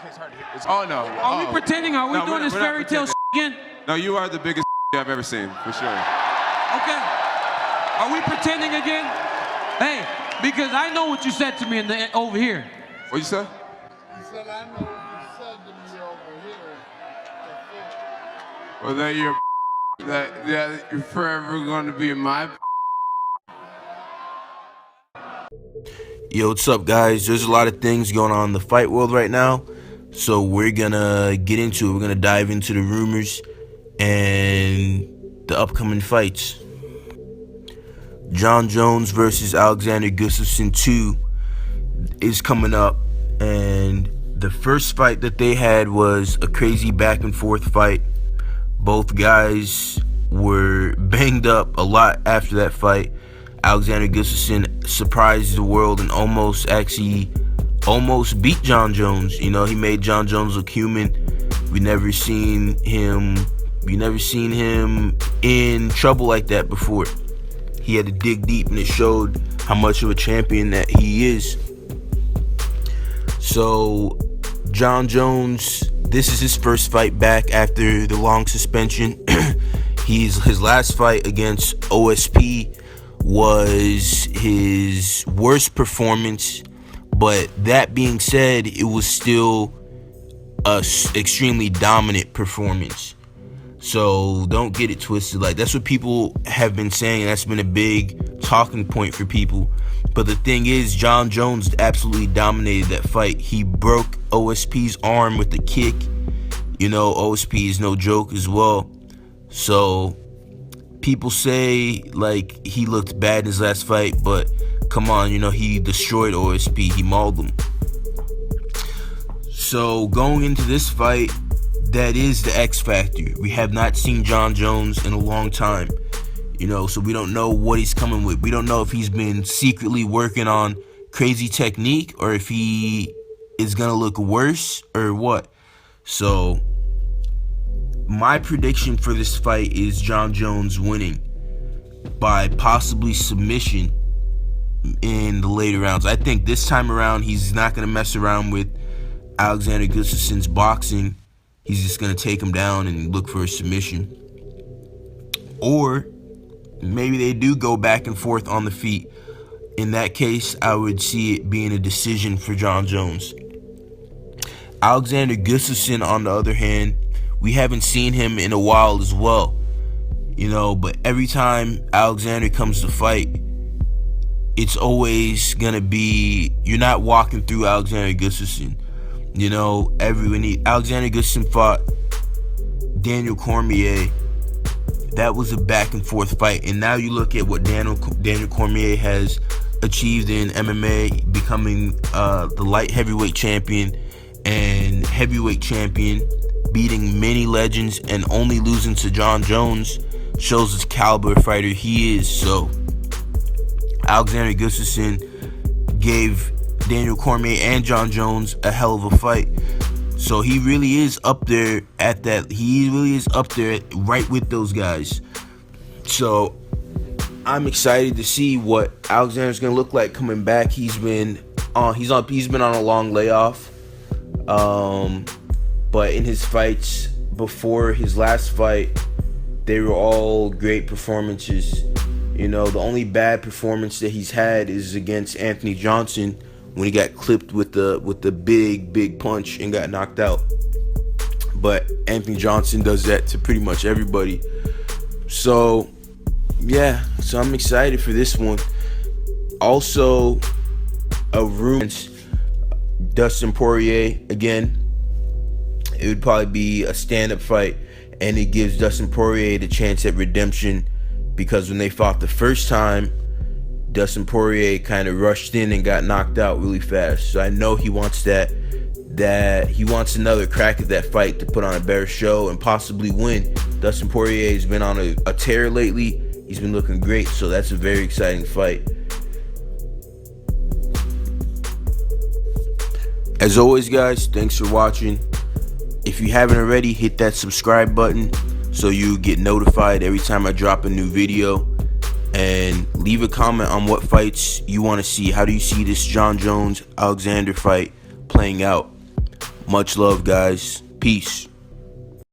it's hard to hear. Oh, no. Are we pretending? Are we doing this fairy tale again? No, you are the biggest I've ever seen, for sure. Okay. Are we pretending again? Hey, because I know what you said to me over here. What'd you say? He said, I know what you said to me over here. Well, then you're forever going to be my. Yo, what's up, guys? There's a lot of things going on in the fight world right now, so we're gonna get into it. We're gonna dive into the rumors and the upcoming fights. Jon Jones versus Alexander Gustafsson 2 is coming up, and the first fight that they had was a crazy back and forth fight. Both guys were banged up a lot after that fight. Alexander Gustafsson surprised the world and almost beat Jon Jones. You know, he made Jon Jones look human. We never seen him in trouble like that before. He had to dig deep, and it showed how much of a champion that he is. So Jon Jones, this is his first fight back after the long suspension. His last fight against OSP was his worst performance, but that being said, it was still a extremely dominant performance. So don't get it twisted. Like, that's what people have been saying, and that's been a big talking point for people. But the thing is, Jon Jones absolutely dominated that fight. He broke OSP's arm with a kick. You know, OSP is no joke as well. So people say, like, he looked bad in his last fight, but come on, you know, he destroyed OSP. He mauled him. So going into this fight, that is the X factor. We have not seen Jon Jones in a long time, you know, so we don't know what he's coming with. We don't know if he's been secretly working on crazy technique or if he is gonna look worse or what. So my prediction for this fight is Jon Jones winning by possibly submission in the later rounds. I think this time around he's not going to mess around with Alexander Gustafsson's boxing. He's just going to take him down and look for a submission. Or maybe they do go back and forth on the feet. In that case, I would see it being a decision for Jon Jones. Alexander Gustafsson, on the other hand, we haven't seen him in a while as well, you know, but every time Alexander comes to fight, it's always gonna be, you're not walking through Alexander Gustafsson. You know, Alexander Gustafsson fought Daniel Cormier. That was a back and forth fight, and now you look at what Daniel Cormier has achieved in MMA, becoming the light heavyweight champion and heavyweight champion, beating many legends and only losing to Jon Jones, shows his caliber fighter he is. So Alexander Gustafsson gave Daniel Cormier and Jon Jones a hell of a fight. So he really is up there at that. He really is up there right with those guys. So I'm excited to see what Alexander's gonna look like coming back. He's been on a long layoff. But in his fights before his last fight, they were all great performances. You know, the only bad performance that he's had is against Anthony Johnson when he got clipped with the big punch and got knocked out. But Anthony Johnson does that to pretty much everybody. So yeah, so I'm excited for this one. Also, a rumor, Dustin Poirier again. It would probably be a stand-up fight, and it gives Dustin Poirier the chance at redemption, because when they fought the first time, Dustin Poirier kind of rushed in and got knocked out really fast. So I know he wants that he wants another crack at that fight to put on a better show and possibly win. Dustin Poirier has been on a tear lately. He's been looking great, so that's a very exciting fight. As always, guys, thanks for watching. If you haven't already, hit that subscribe button so you get notified every time I drop a new video. And leave a comment on what fights you want to see. How do you see this Jon Jones Alexander fight playing out? Much love, guys. Peace.